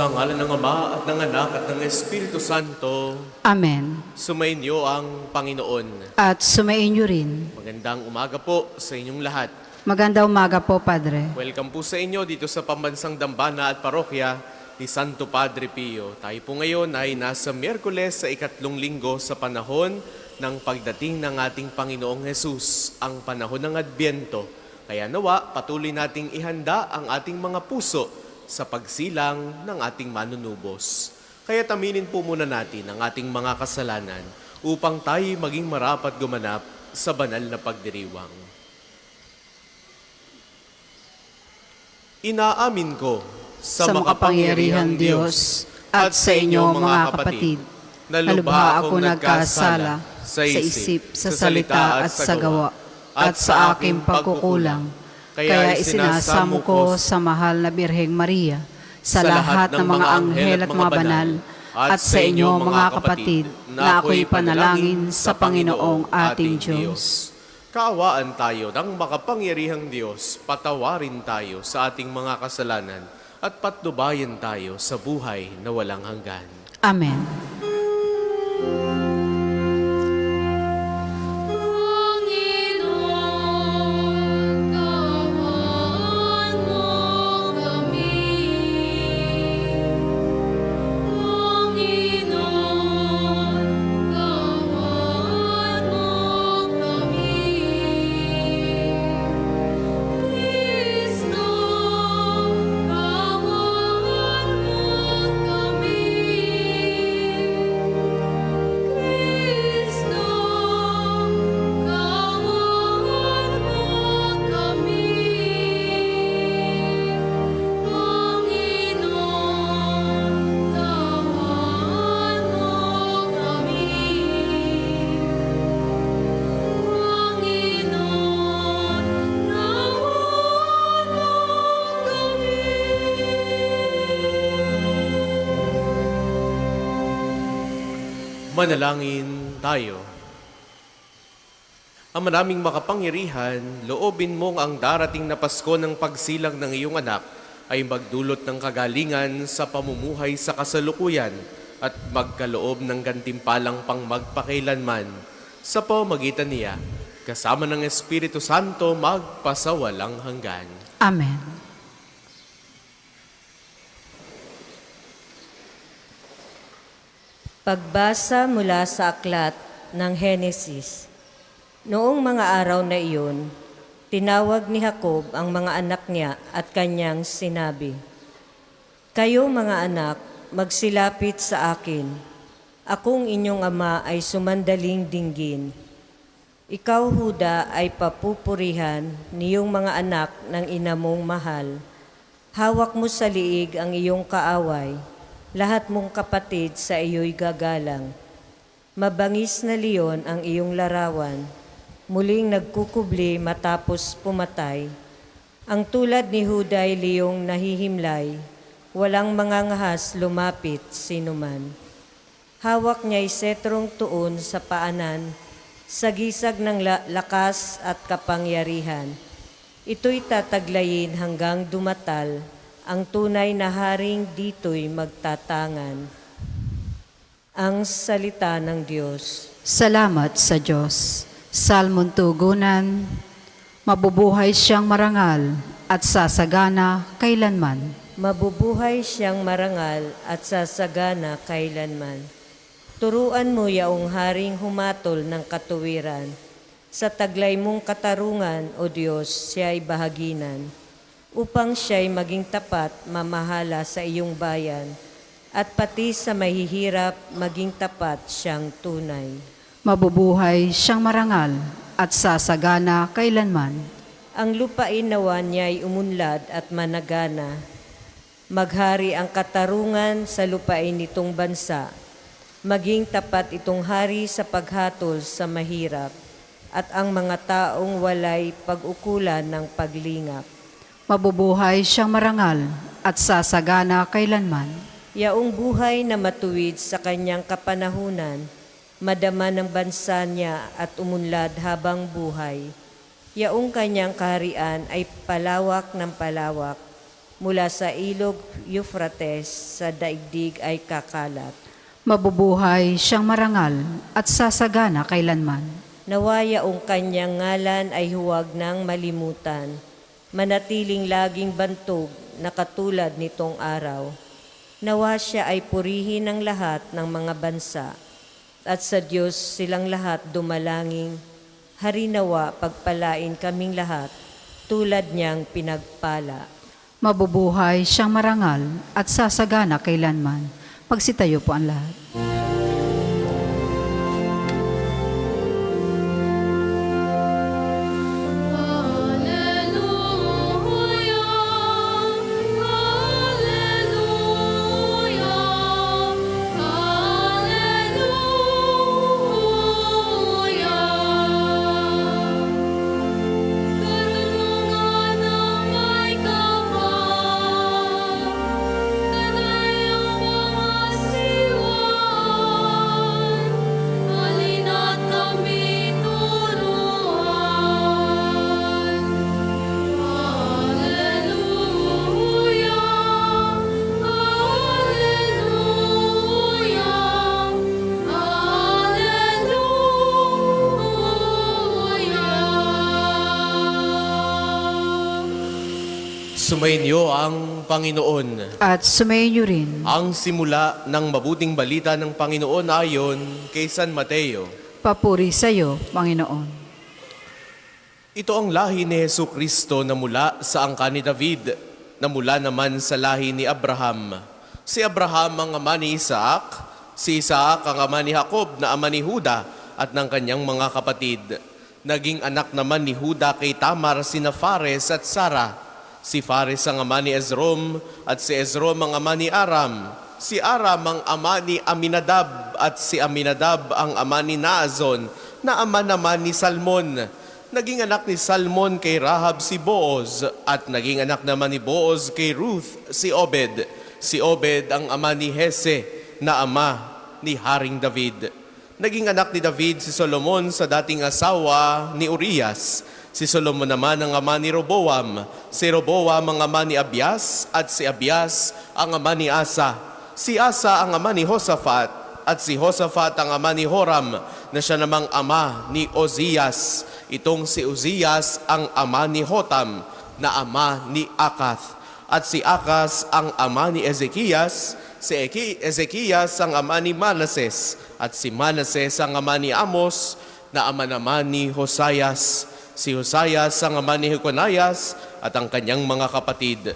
Sa ngalan ng Ama at ng Anak at ng Espiritu Santo, Amen. sumainyo ang Panginoon. At sumainyo rin. Magandang umaga po sa inyong lahat. Magandang umaga po, Padre. Welcome po sa inyo dito sa Pambansang Dambana at Parokya ni Santo Padre Pio. Tayo po ngayon ay nasa Miyerkules sa ikatlong linggo sa panahon ng pagdating ng ating Panginoong Hesus, ang panahon ng Adbyento. Kaya nawa, patuloy nating ihanda ang ating mga puso sa pagsilang ng ating manunubos. Kaya taminin po muna natin ang ating mga kasalanan upang tayo maging marapat gumanap sa banal na pagdiriwang. Inaamin ko sa makapangyarihang Diyos at sa inyo mga kapatid na lubha akong nagkasala sa isip, sa salita at sa gawa at sa aking pagkukulang. Kaya isinasamo ko sa mahal na Birheng Maria, sa lahat ng mga anghel at mga banal, at sa inyo mga kapatid, na ako'y panalangin sa Panginoong ating Diyos. Kaawaan tayo ng makapangyarihang Diyos, patawarin tayo sa ating mga kasalanan, at patnubayan tayo sa buhay na walang hanggan. Amen. Manalangin tayo. Ang maraming makapangyarihan, loobin mong ang darating na Pasko ng pagsilang ng iyong anak ay magdulot ng kagalingan sa pamumuhay sa kasalukuyan at magkaloob ng gantimpalang pang magpakailanman sa pamamagitan niya, kasama ng Espiritu Santo magpasawalang hanggan. Amen. Pagbasa mula sa aklat ng Henesis. Noong mga araw na iyon, tinawag ni Jacob ang mga anak niya at kanyang sinabi, "Kayo mga anak, magsilapit sa akin. Akong inyong ama ay sumandaling dinggin. Ikaw, Huda, ay papupurihan niyong mga anak ng ina mong mahal. Hawak mo sa liig ang iyong kaaway. Lahat mong kapatid sa iyo'y gagalang. Mabangis na leon ang iyong larawan, muling nagkukubli matapos pumatay. Ang tulad ni Huday leong nahihimlay, walang mangangahas lumapit sinuman. Hawak niya'y setrong tuon sa paanan, sa gisag ng lakas at kapangyarihan. Ito'y tataglayin hanggang dumatal, ang tunay na haring dito'y magtatangan." Ang salita ng Diyos. Salamat sa Diyos. Salmon tugunan, mabubuhay siyang marangal at sasagana kailanman. Mabubuhay siyang marangal at sasagana kailanman. Turuan mo yaong haring humatol ng katuwiran. Sa taglay mong katarungan, O Diyos, siya'y bahaginan. Upang siya'y maging tapat, mamahala sa iyong bayan, at pati sa mahihirap, maging tapat siyang tunay. Mabubuhay siyang marangal at sasagana kailanman. Ang lupain nawa niya'y umunlad at managana. Maghari ang katarungan sa lupain nitong bansa. Maging tapat itong hari sa paghatol sa mahirap, at ang mga taong walay pag-ukulan ng paglingap. Mabubuhay siyang marangal at sasagana kailanman. Yaong buhay na matuwid sa kanyang kapanahunan, madama ng bansa niya at umunlad habang buhay. Yaong kanyang kaharian ay palawak ng palawak, mula sa ilog Euphrates sa daigdig ay kakalat. Mabubuhay siyang marangal at sasagana kailanman. Nawaya ang kanyang ngalan ay huwag nang malimutan, manatiling laging bantog na katulad nitong araw. Nawa siya ay purihin ng lahat ng mga bansa, at sa Diyos silang lahat dumalangin. Harinawa pagpalain kaming lahat, tulad niyang pinagpala. Mabubuhay siyang marangal at sasagana kailanman. Magsitayo po ang lahat. Sumainyo ang Panginoon. At sumayin niyo rin. Ang simula ng mabuting balita ng Panginoon ayon kay San Mateo. Papuri sa iyo, Panginoon. Ito ang lahi ni Jesucristo na mula sa angkan ni David, na mula naman sa lahi ni Abraham. Si Abraham ang ama ni Isaac, si Isaac ang ama ni Jacob na ama ni Juda at ng kanyang mga kapatid. Naging anak naman ni Juda kay Tamar sina Fares at Sarah. Si Fares ang ama ni Ezrom at si Ezrom ang ama ni Aram. Si Aram ang ama ni Aminadab at si Aminadab ang ama ni Naazon na ama naman ni Salmon. Naging anak ni Salmon kay Rahab si Booz at naging anak naman ni Booz kay Ruth si Obed. Si Obed ang ama ni Hese na ama ni Haring David. Naging anak ni David si Solomon sa dating asawa ni Urias. Si Solomon naman ang ama ni Roboam. Si Roboam ang ama ni Abias at si Abias ang ama ni Asa. Si Asa ang ama ni Josaphat at si Josaphat ang ama ni Horam na siya namang ama ni Ozias. Itong si Ozias ang ama ni Hotam na ama ni Akath. At si Akas ang ama ni Ezekias. Si Ezekias ang ama ni Manases at si Manases ang ama ni Amos na ama naman ni Hosayas. Si Hosayas ang ama ni Jeconias at ang kanyang mga kapatid.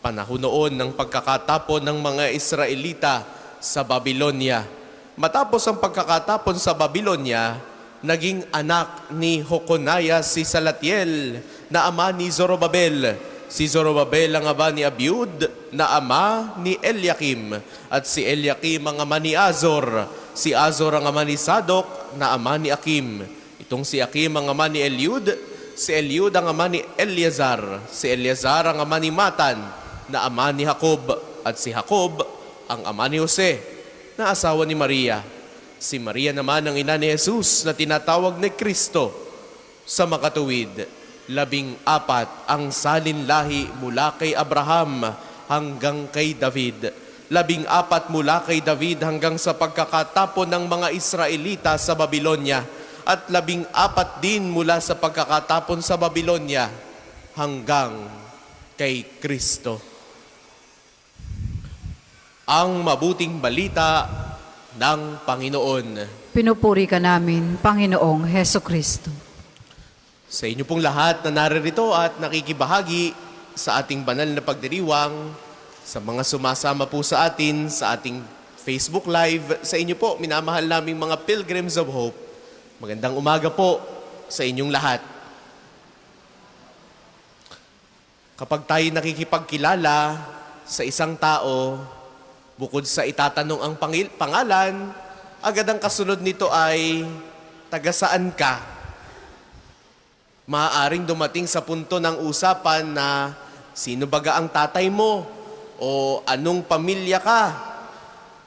Panahon noon ng pagkakatapon ng mga Israelita sa Babylonia. Matapos ang pagkakatapon sa Babylonia, naging anak ni Jeconias si Salatiel na ama ni Zorobabel. Si Zorobabel ang ama ni Abiud na ama ni Eliakim. At si Eliakim ang ama ni Azor. Si Azor ang ama ni Sadok na ama ni Akim. Itong si Akim ang ama ni Eliud, si Eliud ang ama ni Eleazar, si Eleazar ang ama ni Matan, na ama ni Jacob, at si Jacob ang ama ni Jose, na asawa ni Maria. Si Maria naman ang ina ni Jesus na tinatawag ni Kristo. Sa makatuwid, 14 ang salinlahi mula kay Abraham hanggang kay David. 14 mula kay David hanggang sa pagkakatapon ng mga Israelita sa Babylonia. At 14 din mula sa pagkakatapon sa Babylonia hanggang kay Kristo. Ang mabuting balita ng Panginoon. Pinupuri ka namin, Panginoong Heso Kristo. Sa inyo pong lahat na naririto at nakikibahagi sa ating banal na pagdiriwang, sa mga sumasama po sa atin sa ating Facebook Live, sa inyo po, minamahal naming mga Pilgrims of Hope, magandang umaga po sa inyong lahat. Kapag tayo nakikipagkilala sa isang tao, bukod sa itatanong ang pangalan, agad ang kasunod nito ay, taga saan ka? Maaaring dumating sa punto ng usapan na, sino baga ang tatay mo? O anong pamilya ka?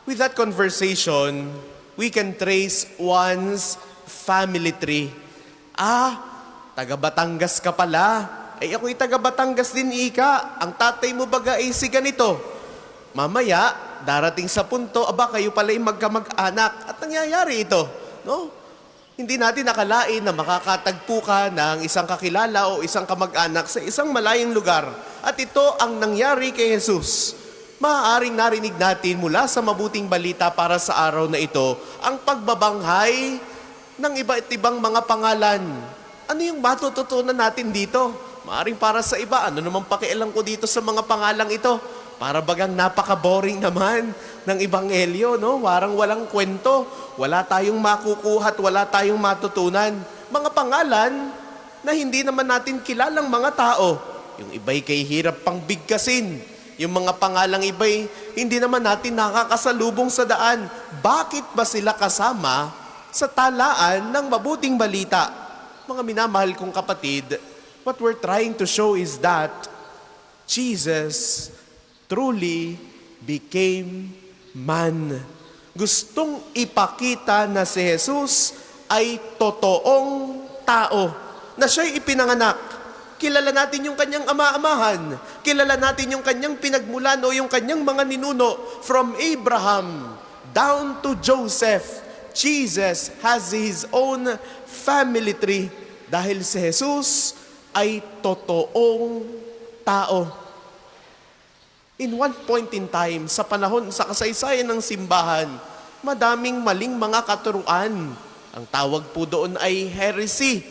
With that conversation, we can trace one's family tree. Taga Batangas ka pala. ay ako'y taga Batangas din, ika. Ang tatay mo baga ay si ganito. Mamaya, darating sa punto, aba kayo pala'y magkamag-anak. At nangyayari ito, no? Hindi natin nakalain na makakatagpo ka ng isang kakilala o isang kamag-anak sa isang malayong lugar. At ito ang nangyari kay Jesus. Maaaring narinig natin mula sa mabuting balita para sa araw na ito ang pagbabanghay ng iba't ibang mga pangalan. Ano yung matututunan natin dito? Maaaring para sa iba, ano naman pakialam ko dito sa mga pangalang ito? Para bagang napaka-boring naman ng Ebanghelyo, no? Warang walang kwento. Wala tayong makukuha at wala tayong matutunan. Mga pangalan na hindi naman natin kilalang mga tao. Yung iba'y kay hirap pang bigkasin. Yung mga pangalang iba'y hindi naman natin nakakasalubong sa daan. Bakit ba sila kasama sa talaan ng mabuting balita? Mga minamahal kong kapatid, what we're trying to show is that Jesus truly became man. Gustong ipakita na si Jesus ay totoong tao, na siya'y ipinanganak. Kilala natin yung kanyang ama-amahan. Kilala natin yung kanyang pinagmulan o yung kanyang mga ninuno from Abraham down to Joseph. Jesus has his own family tree dahil si Jesus ay totoong tao. In one point in time, sa panahon, sa kasaysayan ng simbahan, madaming maling mga katuruan. Ang tawag po doon ay heresy.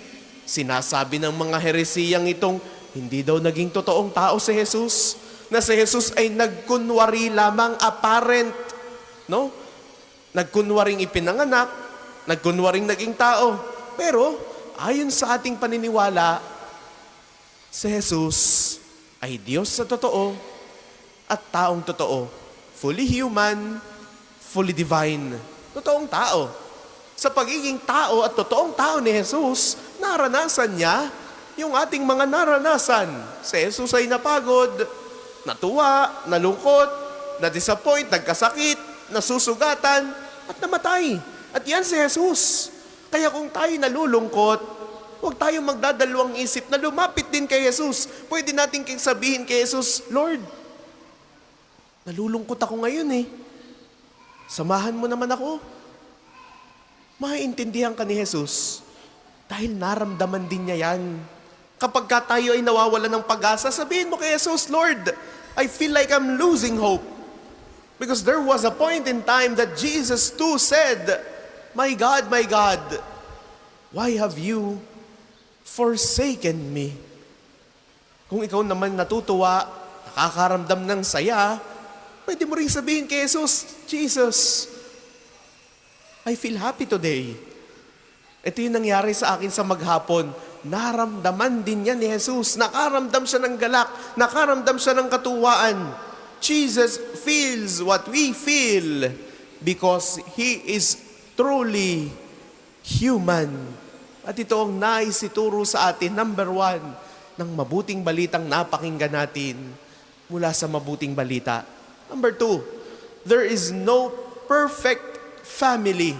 Sinasabi ng mga heresiyang itong hindi daw naging totoong tao si Jesus, na si Jesus ay nagkunwari lamang apparent, no? Nagkunwaring ipinanganak, nagkunwaring naging tao. Pero ayon sa ating paniniwala, si Jesus ay Diyos sa totoo at taong totoo. Fully human, fully divine. Totoong tao. Sa pagiging tao at totoong tao ni Jesus, naranasan niya yung ating mga naranasan. Si Jesus ay napagod, natuwa, nalungkot, na-disappoint, nagkasakit, nasusugatan, at namatay. At yan si Jesus. Kaya kung tayo nalulungkot, huwag tayong magdadalawang isip na lumapit din kay Jesus. Pwede natin sabihin kay Jesus, Lord, nalulungkot ako ngayon eh. Samahan mo naman ako. Maiintindihan ka ni Jesus dahil naramdaman din niya yan. Kapag ka tayo ay nawawala ng pag-asa, sabihin mo kay Jesus, Lord, I feel like I'm losing hope. Because there was a point in time that Jesus too said, my God, why have you forsaken me? Kung ikaw naman natutuwa, nakakaramdam ng saya, pwede mo rin sabihin kay Jesus, Jesus, I feel happy today. Ito yung nangyari sa akin sa maghapon. Naramdaman din niya ni Jesus. Nakaramdam siya ng galak. Nakaramdam siya ng katuwaan. Jesus feels what we feel because He is truly human. At ito ang naisituro sa atin, number 1, ng mabuting balitang napakinggan natin mula sa mabuting balita. Number 2, there is no perfect family.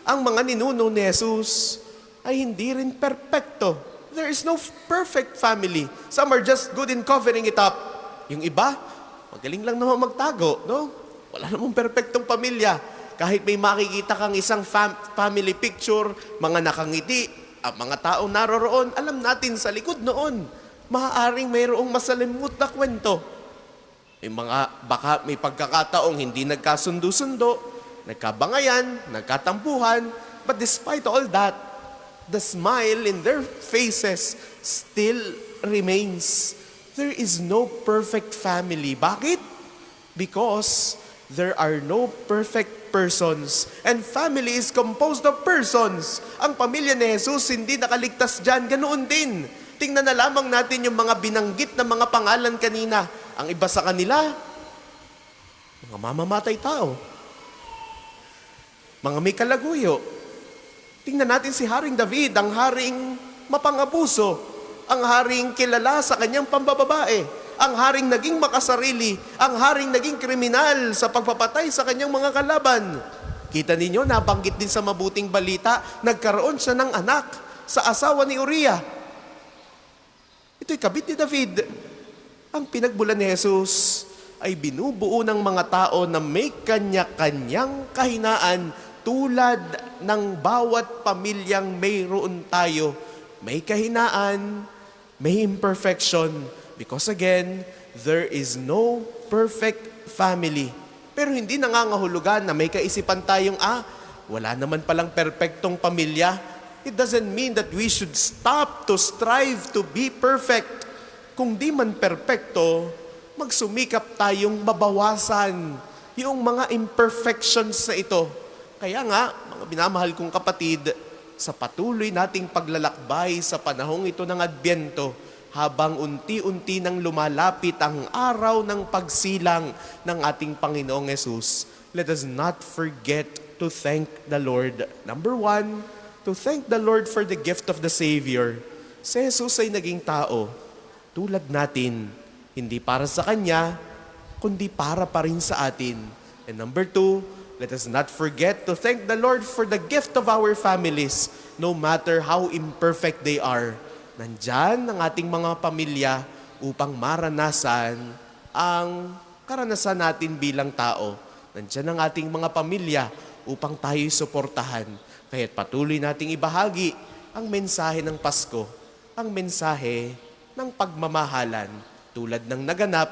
Ang mga ninuno ni Jesus ay hindi rin perpekto. There is no perfect family. Some are just good in covering it up. Yung iba, magaling lang naman magtago, no? Wala namang perpektong pamilya. Kahit may makikita kang isang family picture, mga nakangiti, ang mga taong naroroon, alam natin sa likod noon, maaaring mayroong masalimut na kwento. Baka may pagkakataong hindi nagkasundo-sundo, nagkabangayan, nagkatampuhan, but despite all that, the smile in their faces still remains. There is no perfect family. Bakit? Because there are no perfect persons. And family is composed of persons. Ang pamilya ni Jesus hindi nakaligtas dyan. Ganoon din. Tingnan na lamang natin yung mga binanggit na mga pangalan kanina. Ang iba sa kanila, mga mamamatay tao. Mga may kalaguyo. Tingnan natin si Haring David, ang haring mapangabuso, ang haring kilala sa kanyang pambababae, ang haring naging makasarili, ang haring naging kriminal sa pagpapatay sa kanyang mga kalaban. Kita ninyo, nabanggit din sa mabuting balita, nagkaroon siya ng anak sa asawa ni Uriah. Ito'y kabit ni David. Ang pinagbulan ni Jesus ay binubuo ng mga tao na may kanya-kanyang kahinaan tulad ng bawat pamilyang mayroon tayo. May kahinaan, may imperfection. Because again, there is no perfect family. Pero hindi nangangahulugan na may kaisipan tayong, wala naman palang perpektong pamilya. It doesn't mean that we should stop to strive to be perfect. Kung di man perpekto, magsumikap tayong mabawasan yung mga imperfections na ito. Kaya nga, mga binamahal kong kapatid, sa patuloy nating paglalakbay sa panahong ito ng Adbyento, habang unti-unti nang lumalapit ang araw ng pagsilang ng ating Panginoong Yesus, let us not forget to thank the Lord. Number one, to thank the Lord for the gift of the Savior. Si Jesus ay naging tao, tulad natin, hindi para sa Kanya, kundi para pa rin sa atin. And number two, let us not forget to thank the Lord for the gift of our families, no matter how imperfect they are. Nandyan ang ating mga pamilya upang maranasan ang karanasan natin bilang tao. Nandyan ang ating mga pamilya upang tayo'y suportahan. Kaya't patuloy nating ibahagi ang mensahe ng Pasko, ang mensahe ng pagmamahalan tulad ng naganap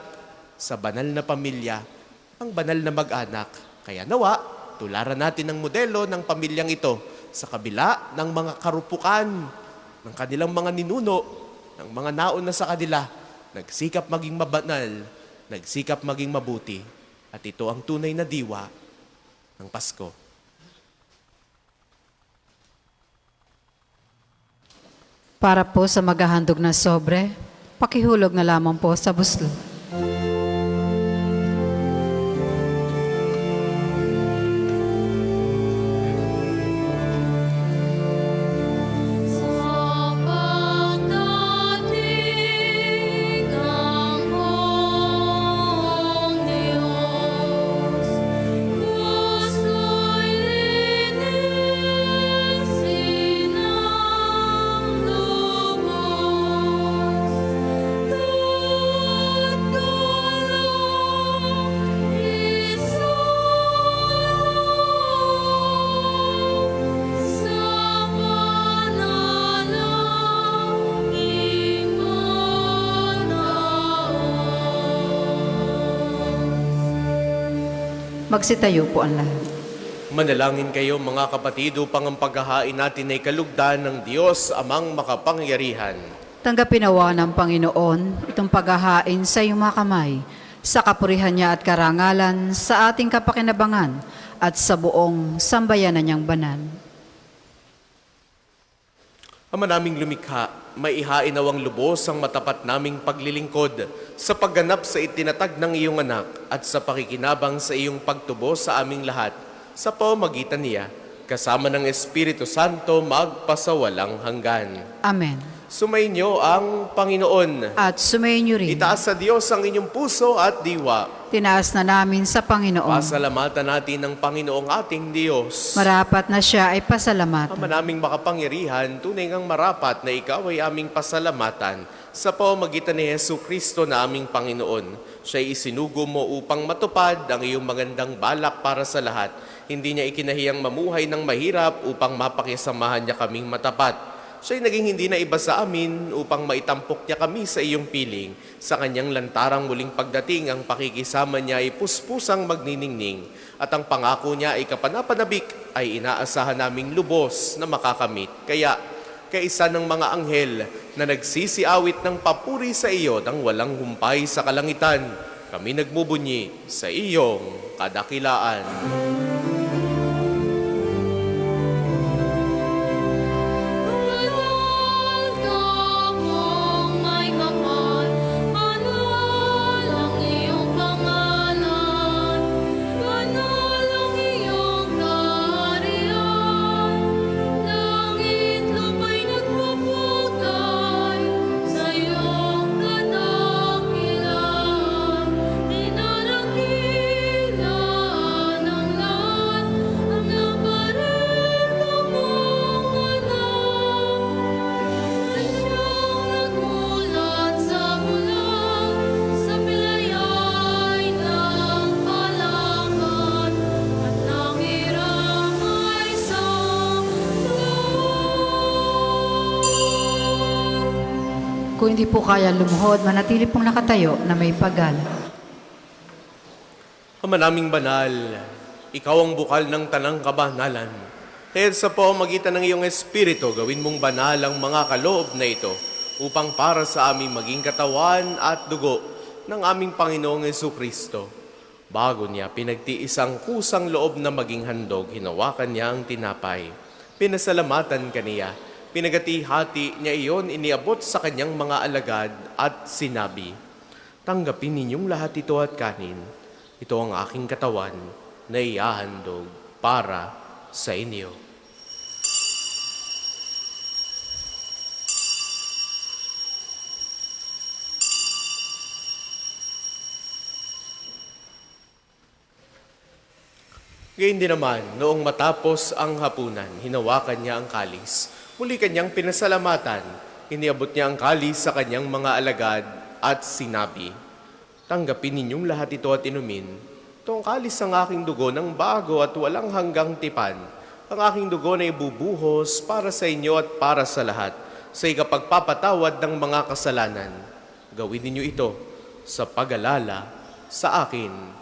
sa banal na pamilya, ang banal na mag-anak. Kaya nawa, tularan natin ang modelo ng pamilyang ito sa kabila ng mga karupukan ng kanilang mga ninuno, ng mga nauna sa kanila, nagsikap maging mabanal, nagsikap maging mabuti. At ito ang tunay na diwa ng Pasko. Para po sa maghahandog na sobre, pakihulog na lamang po sa buslo. Magsitayo po ang lahat. Manalangin kayo mga kapatid upang ang paghahain natin ay kalugdan ng Diyos amang makapangyarihan. Tanggapin nawa ng Panginoon itong paghahain sa iyong mga kamay, sa kapurihan niya at karangalan, sa ating kapakinabangan at sa buong sambayanan niyang banal. Ama naming lumikha, maihain nawang lubos ang matapat naming paglilingkod sa pagganap sa itinatag ng iyong anak at sa pakikinabang sa iyong pagtubo sa aming lahat sa pamamagitan niya, kasama ng Espiritu Santo magpasawalang hanggan. Amen. Sumainyo ang Panginoon. At sumayin niyo rin. Itaas sa Diyos ang inyong puso at diwa. Tinaas na namin sa Panginoon. Pasalamatan natin ng Panginoong ating Diyos. Marapat na siya ay pasalamatan. Ama naming makapangyarihan, tunay ngang marapat na ikaw ay aming pasalamatan sa pamamagitan ni Hesu Kristo na aming Panginoon. Siya'y isinugo mo upang matupad ang iyong magandang balak para sa lahat. Hindi niya ikinahiyang mamuhay ng mahirap upang mapakisamahan niya kaming matapat. Siya'y naging hindi na iba sa amin upang maitampok niya kami sa iyong piling. Sa kanyang lantarang muling pagdating, ang pakikisama niya ay puspusang magniningning. At ang pangako niya ay kapanapanabik ay inaasahan naming lubos na makakamit. Kaya, kaisa ng mga anghel na nagsisiawit ng papuri sa iyo nang walang humpay sa kalangitan, kami nagmubunyi sa iyong kadakilaan. Ng Kung hindi po kaya lumuhod, manatili pong nakatayo na may pagal. Ama naming banal, ikaw ang bukal ng tanang kabanalan. Kaya sa pamamagitan ng iyong Espiritu, gawin mong banal ang mga kaloob na ito upang para sa aming maging katawan at dugo ng aming Panginoong Jesucristo. Bago niya pinagtiis ang kusang loob na maging handog, hinawakan niya ang tinapay. Pinasalamatan kaniya, pinagati-hati niya iyon, iniabot sa kanyang mga alagad at sinabi, "Tanggapin ninyong lahat ito at kanin. Ito ang aking katawan na ihahandog para sa inyo." Gayun din naman, noong matapos ang hapunan, hinawakan niya ang kalis. Muli kanyang pinasalamatan, iniabot niya ang kalis sa kanyang mga alagad at sinabi, "Tanggapin ninyong lahat ito at inumin. Ito ang kalis ng aking dugo ng bago at walang hanggang tipan. Ang aking dugo na ibubuhos para sa inyo at para sa lahat, sa ikapagpapatawad ng mga kasalanan. Gawin ninyo ito sa pag-alala sa akin."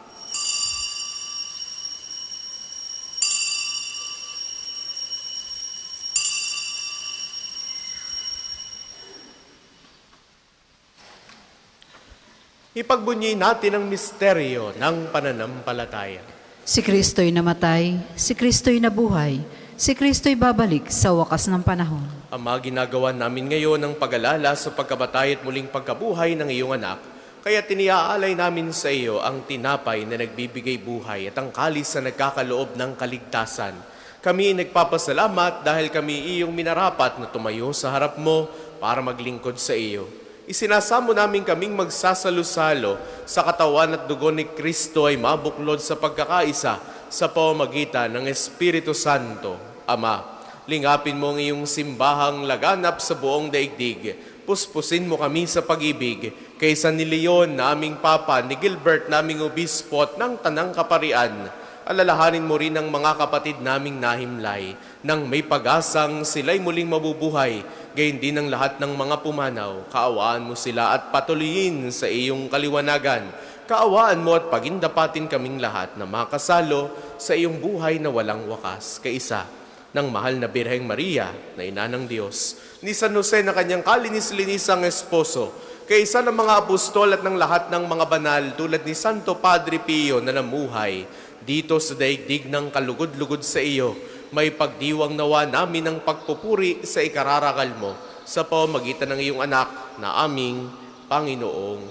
Ipagbunyi natin ang misteryo ng pananampalataya. Si Kristo'y namatay, si Kristo'y nabuhay, si Kristo'y babalik sa wakas ng panahon. Ama, ginagawa namin ngayon ang pag-alala sa pagkabatay at muling pagkabuhay ng iyong anak, kaya tiniaalay namin sa iyo ang tinapay na nagbibigay buhay at ang kalis na nagkakaloob ng kaligtasan. Kami nagpapasalamat dahil kami iyong minarapat na tumayo sa harap mo para maglingkod sa iyo. Isinasamo namin kaming magsasalo-salo sa katawan at dugo ni Kristo ay mabuklod sa pagkakaisa sa pamamagitan ng Espiritu Santo. Ama, lingapin mo ang iyong simbahang laganap sa buong daigdig. Puspusin mo kami sa pag-ibig kay San Leon na aming Papa, ni Gilbert naming Obispo at ng Tanang Kaparian. Alalahanin mo rin ang mga kapatid naming nahimlay nang may pag-asang sila'y muling mabubuhay. Gayon din ang lahat ng mga pumanaw. Kaawaan mo sila at patuloyin sa iyong kaliwanagan. Kaawaan mo at pagindapatin kaming lahat na makasalo sa iyong buhay na walang wakas. Kaisa ng mahal na Birheng Maria na ina ng Diyos, ni San Jose na kanyang kalinis-linisang esposo, kaisa ng mga apostol at ng lahat ng mga banal tulad ni Santo Padre Pio na namuhay dito sa daigdig ng kalugod-lugod sa iyo. May pagdiwang nawa namin ang pagpupuri sa ikararangal mo sa pamamagitan ng iyong anak na aming Panginoong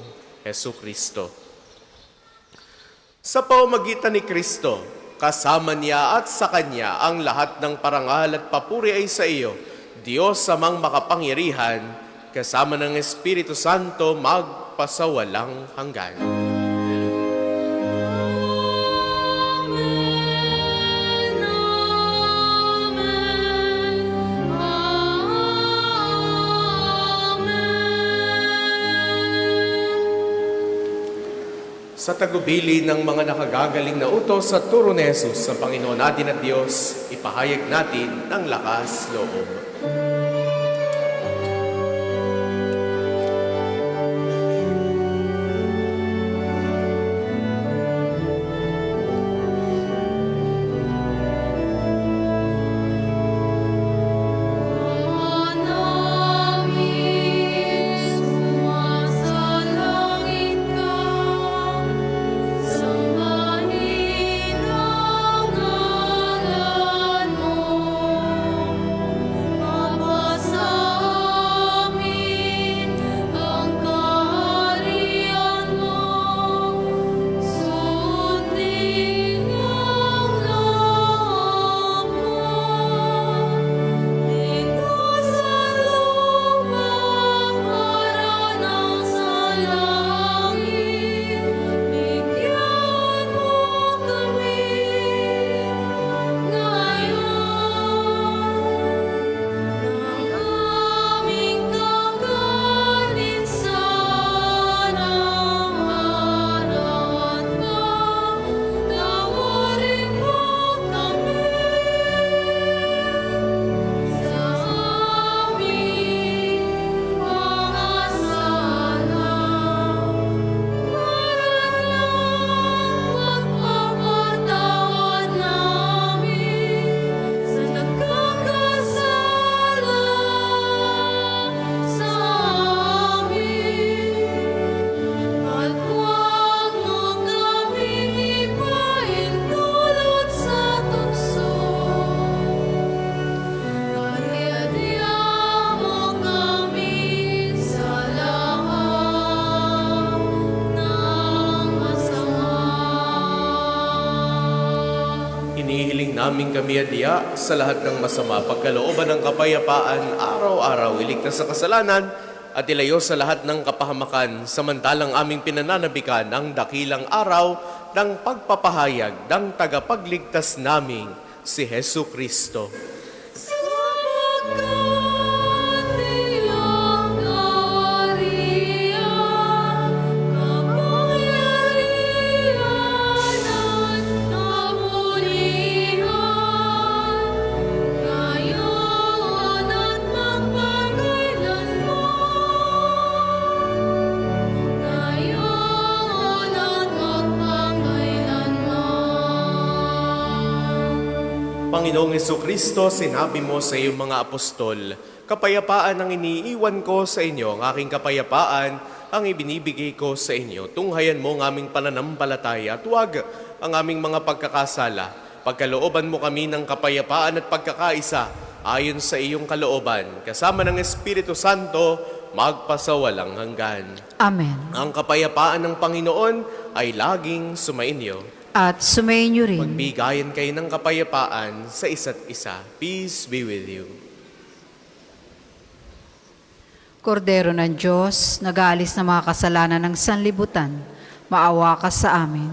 Jesucristo. Sa pamamagitan ni Kristo, kasama niya at sa Kanya ang lahat ng parangal at papuri ay sa iyo, Diyos amang makapangyarihan, kasama ng Espiritu Santo magpasawalang hanggan. Sa tagubili ng mga nakagagaling na utos sa turo ni Jesus sa Panginoon natin at Diyos, ipahayag natin ng lakas loob. Sambahin ang ngalan mo, namin kami adya sa lahat ng masama, pagkalooban ng kapayapaan, araw-araw iligtas sa kasalanan at ilayo sa lahat ng kapahamakan, samantalang aming pinananabikan ang dakilang araw ng pagpapahayag ng tagapagligtas naming si Hesu Kristo. Panginoong Jesucristo, sinabi mo sa iyong mga apostol, kapayapaan ang iniiwan ko sa inyo, ang aking kapayapaan ang ibinibigay ko sa inyo. Tunghayan mo ang aming pananampalataya at huwag ang aming mga pagkakasala. Pagkalooban mo kami ng kapayapaan at pagkakaisa ayon sa iyong kalooban. Kasama ng Espiritu Santo, magpasawalang hanggan. Amen. Ang kapayapaan ng Panginoon ay laging sumainyo. At sumayin niyo rin. Magbigayan kayo ng kapayapaan sa isa't isa. Peace be with you. Kordero ng Diyos, nag-aalis ng mga kasalanan ng sanlibutan, maawa ka sa amin.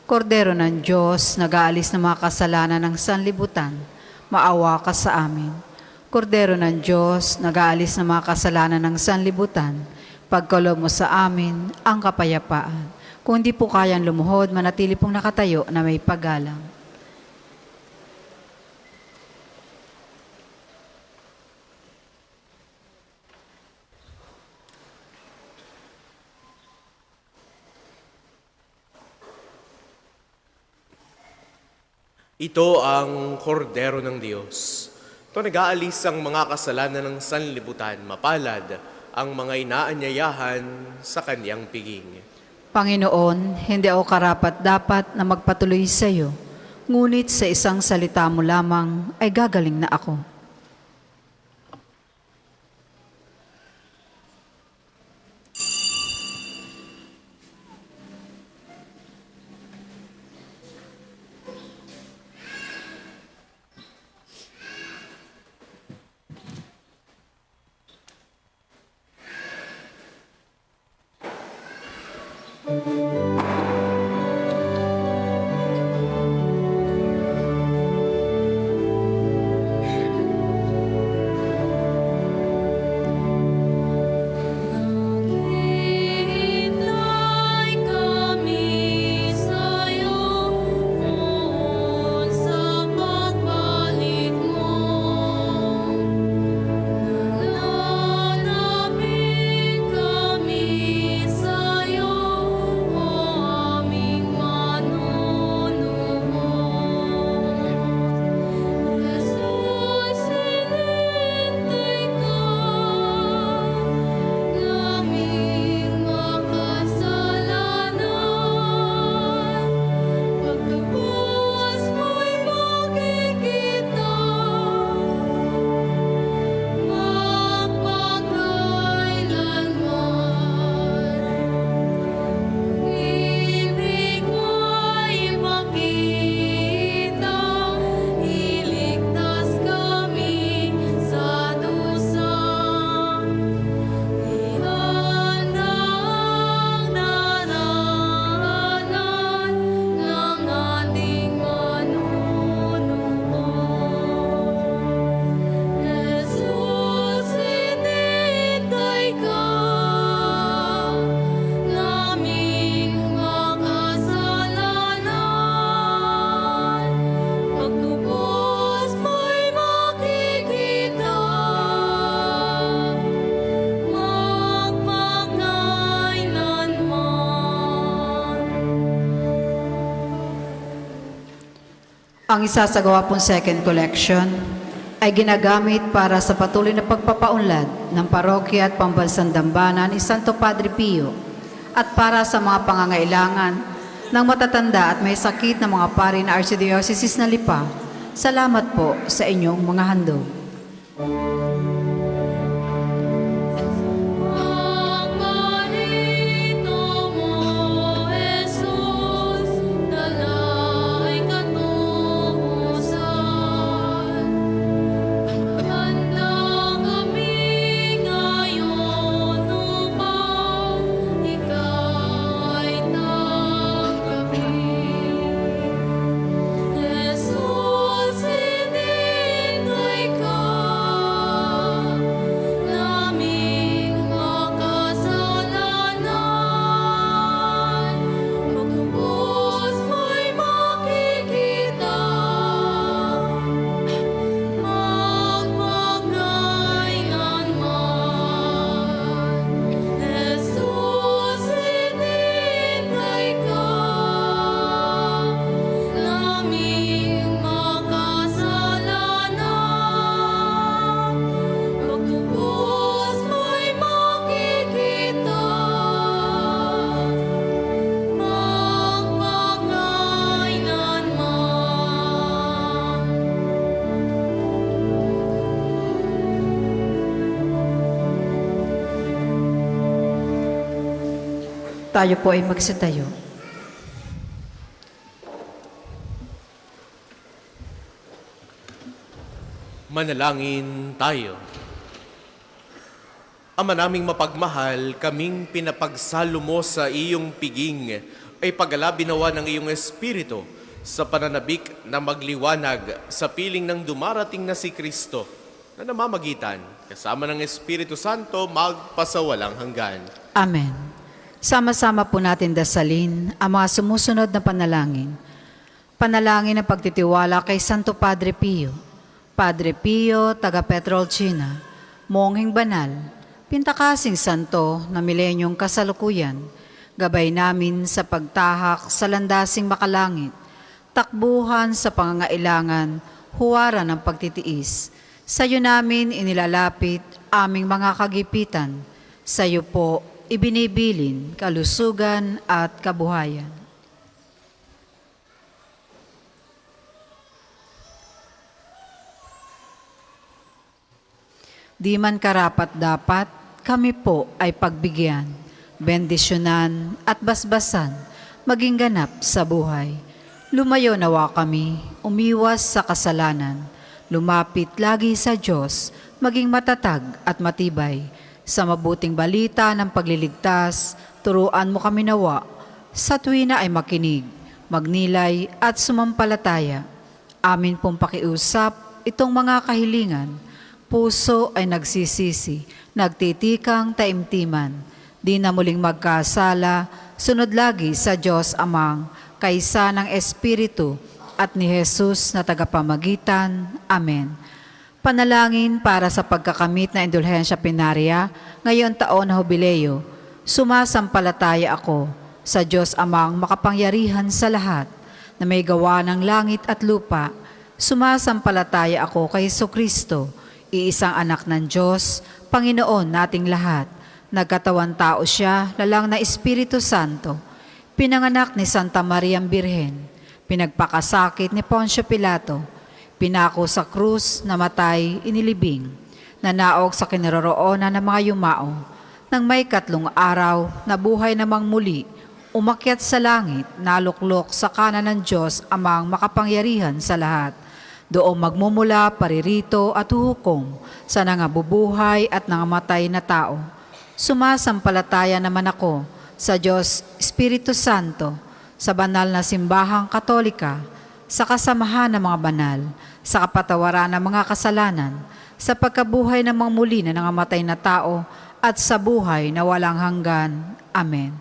Kordero ng Diyos, nag-aalis ng mga kasalanan ng sanlibutan, maawa ka sa amin. Kordero ng Diyos, nag-aalis ng mga kasalanan ng sanlibutan, pagkaloob mo sa amin ang kapayapaan. Kung di po kayang lumuhod, manatili pong nakatayo na may paggalang. Ito ang kordero ng Diyos. Ito nag-aalis ang mga kasalanan ng sanlibutan. Mapalad ang mga inaanyayahan sa kanyang piging. Panginoon, hindi ako karapat-dapat na magpatuloy sa iyo, ngunit sa isang salita mo lamang ay gagaling na ako. Ang isasagawa pong second collection ay ginagamit para sa patuloy na pagpapaunlad ng parokya at pambansang dambana ni Santo Padre Pio at para sa mga pangangailangan ng matatanda at may sakit na mga pari na Archdiocese na Lipa. Salamat po sa inyong mga handog. Sa Tayo po ay magsitayo. Manalangin tayo. Ama naming mapagmahal, kaming pinapagsalo mo sa iyong piging ay pag-alabi nawa ng iyong Espiritu sa pananabik na magliwanag sa piling ng dumarating na si Kristo na namamagitan kasama ng Espiritu Santo magpasawalang hanggan. Amen. Sama-sama po natin dasalin ang mga sumusunod na panalangin. Panalangin ng pagtitiwala kay Santo Padre Pio. Padre Pio, taga Petrolcina, monghing banal, pintakasing santo na milenyong kasalukuyan, gabay namin sa pagtahak sa landasing makalangit, takbuhan sa pangangailangan, huwaran ng pagtitiis. Sa iyo namin inilalapit aming mga kagipitan, sa iyo po ibinibilin kalusugan at kabuhayan. Di man karapat-dapat, kami po ay pagbigyan, bendisyonan at basbasan, maging ganap sa buhay. Lumayo nawa kami, umiwas sa kasalanan, lumapit lagi sa Diyos, maging matatag at matibay. Sa mabuting balita ng pagliligtas, turuan mo kami nawa, sa tuwina ay makinig, magnilay at sumampalataya. Amin pong pakiusap itong mga kahilingan, puso ay nagsisisi, nagtitikang taimtiman. Di na muling magkasala, sunod lagi sa Diyos Amang, kaysa ng Espiritu at ni Jesus na tagapamagitan. Amen. Panalangin para sa pagkakamit na indulhensya plenaria ngayon taon na hubileo. Sumasampalataya ako sa Diyos Amang makapangyarihan sa lahat na may gawa ng langit at lupa. Sumasampalataya ako kay Jesucristo, iisang anak ng Diyos, Panginoon nating lahat. Nagkatawan tao siya, lalang na Espiritu Santo. Pinanganak ni Santa Mariang Birhen. Pinagpakasakit ni Poncio Pilato. Pinako sa krus, namatay, inilibing. Nanaog sa kinaroroonan ng mga yumao. Nang may 3 araw, nabuhay namang muli. Umakyat sa langit, naluklok sa kanan ng Diyos Amang makapangyarihan sa lahat. Doon magmumula, paririto at huhukom sa nangabubuhay at nangamatay na tao. Sumasampalataya naman ako sa Diyos Espiritu Santo, sa banal na simbahang katolika, sa kasamahan ng mga banal, sa kapatawaran ng mga kasalanan, sa pagkabuhay ng mga muli na nangamatay na tao, at sa buhay na walang hanggan. Amen.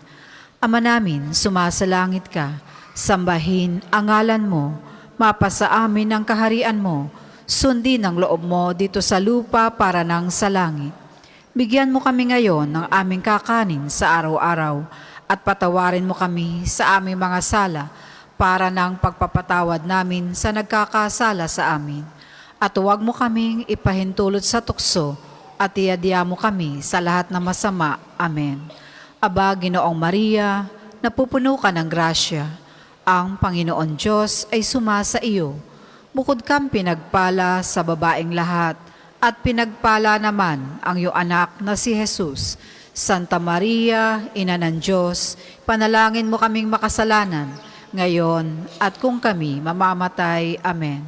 Ama namin, sumasalangit ka, sambahin ang ngalan mo, mapasa amin ang kaharian mo, sundin ang loob mo dito sa lupa para nang sa langit. Bigyan mo kami ngayon ng aming kakanin sa araw-araw at patawarin mo kami sa aming mga sala para nang pagpapatawad namin sa nagkakasala sa amin. At huwag mo kaming ipahintulot sa tukso at iadya mo kami sa lahat ng masama. Amen. Aba, Ginoong Maria, napupuno ka ng grasya. Ang Panginoon Diyos ay sumasa iyo. Bukod kang pinagpala sa babaeng lahat, at pinagpala naman ang iyong anak na si Jesus. Santa Maria, Ina ng Diyos, panalangin mo kaming makasalanan, ngayon at kung kami mamamatay. Amen.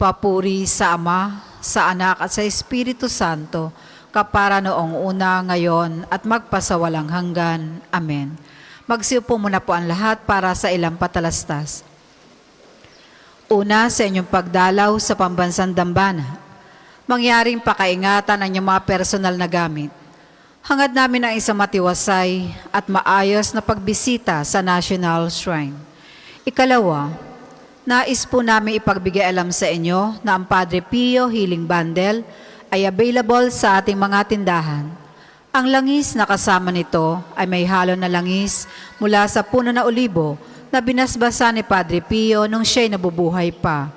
Papuri sa Ama, sa Anak at sa Espiritu Santo, kapara noong una, ngayon at magpasawalang hanggan. Amen. Magsiupo muna po ang lahat para sa ilang patalastas. Una, sa inyong pagdalaw sa pambansang dambana, mangyaring pakaingatan ang inyong mga personal na gamit. Hangad namin ang isang matiwasay at maayos na pagbisita sa National Shrine. Ikalawa, nais po namin ipagbigay alam sa inyo na ang Padre Pio Healing Bundle ay available sa ating mga tindahan. Ang langis na kasama nito ay may halo na langis mula sa puno na olibo na binasbasa ni Padre Pio nung siya'y nabubuhay pa.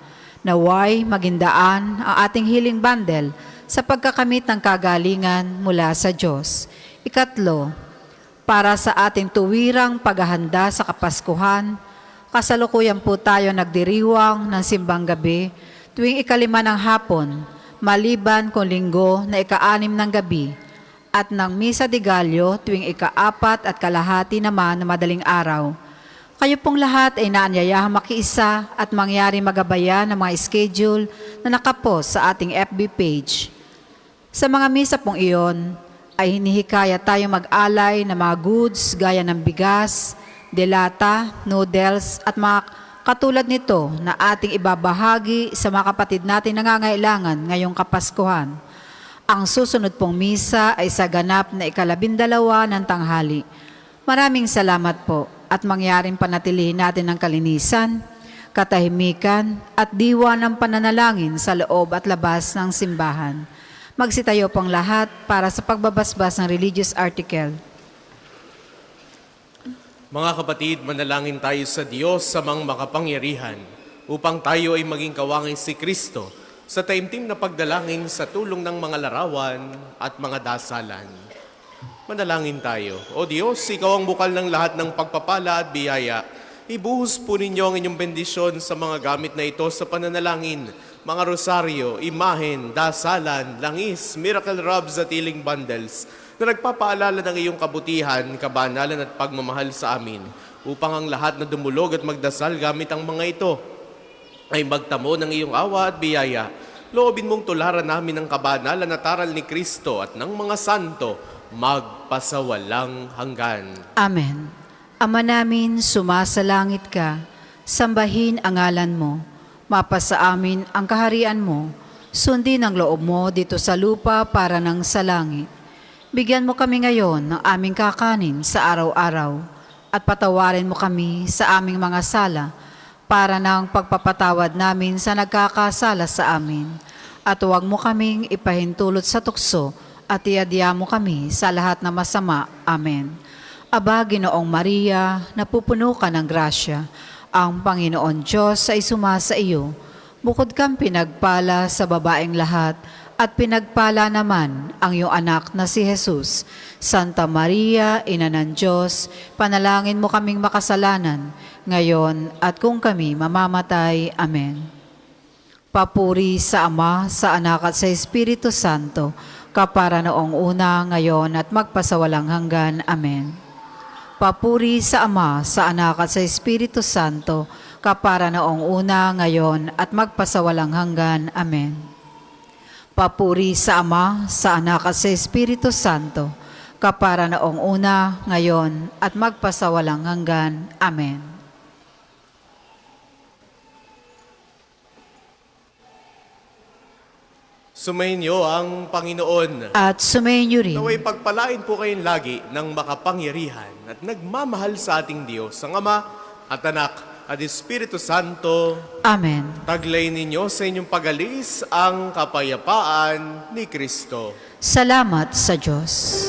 Naway magindaan ang ating healing bundle sa pagkakamit ng kagalingan mula sa Diyos. Ikatlo, para sa ating tuwirang paghahanda sa Kapaskuhan, kasalukuyan po tayo nagdiriwang ng simbang gabi tuwing 5 ng hapon, maliban kung linggo na 6 ng gabi. at ng Misa de Gallo tuwing ika-4 at kalahati naman na madaling araw. Kayo pong lahat ay naanyayahang makiisa at mangyari magabayan ng mga schedule na nakapost sa ating FB page. Sa mga misa pong iyon, ay hinihikaya tayong mag-alay ng mga goods gaya ng bigas, delata, noodles at mga katulad nito na ating ibabahagi sa mga kapatid natin nangangailangan ngayong Kapaskuhan. Ang susunod pong misa ay sa ganap na ika-12 ng tanghali. Maraming salamat po at mangyaring panatilihin natin ang kalinisan, katahimikan at diwa ng pananalangin sa loob at labas ng simbahan. Magsitayo pong lahat para sa pagbabasbas ng religious article. Mga kapatid, manalangin tayo sa Diyos sa mga makapangyarihan upang tayo ay maging kawangin si Kristo sa taimtim na pagdalangin sa tulong ng mga larawan at mga dasalan. Manalangin tayo. O Diyos, Ikaw ang bukal ng lahat ng pagpapala at biyaya. Ibuhos po ninyo ang inyong bendisyon sa mga gamit na ito sa pananalangin, mga rosaryo, imahen, dasalan, langis, miracle robes at healing bundles na nagpapaalala ng iyong kabutihan, kabanalan at pagmamahal sa amin upang ang lahat na dumulog at magdasal gamit ang mga ito ay magtamo ng iyong awa at biyaya. Loobin mong tularan namin ang kabanalan at aral ni Kristo at ng mga santo magpasawalang hanggan. Amen. Ama namin, sumasalangit ka, sambahin ang ngalan mo, mapasa amin ang kaharian mo, sundin ang loob mo dito sa lupa para ng sa langit. Bigyan mo kami ngayon ng aming kakanin sa araw-araw at patawarin mo kami sa aming mga sala para ng pagpapatawad namin sa nagkakasala sa amin. At huwag mo kaming ipahintulot sa tukso at iadya mo kami sa lahat na masama. Amen. Aba, Ginoong Maria, napupuno ka ng grasya. Ang Panginoon Diyos ay sumasa iyo. Bukod kang pinagpala sa babaeng lahat, at pinagpala naman ang iyong anak na si Jesus. Santa Maria, Ina ng Diyos, panalangin mo kaming makasalanan, ngayon at kung kami mamamatay. Amen. Papuri sa Ama, sa Anak at sa Espiritu Santo, kapara noong una, ngayon at magpasawalang hanggan. Amen. Papuri sa Ama, sa Anak at sa Espiritu Santo, kapara noong una, ngayon at magpasawalang hanggan. Amen. Papuri sa Ama, sa Anak at sa Espiritu Santo, kapara noong una, ngayon at magpasawalang hanggan. Amen. Sumainyo ang Panginoon. At sumayin niyo rin. Naway pagpalain po kayong lagi ng makapangyarihan at nagmamahal sa ating Diyos, ang Ama at Anak at Espiritu Santo. Amen. Taglay ninyo sa inyong pag-alis ang kapayapaan ni Kristo. Salamat sa Diyos.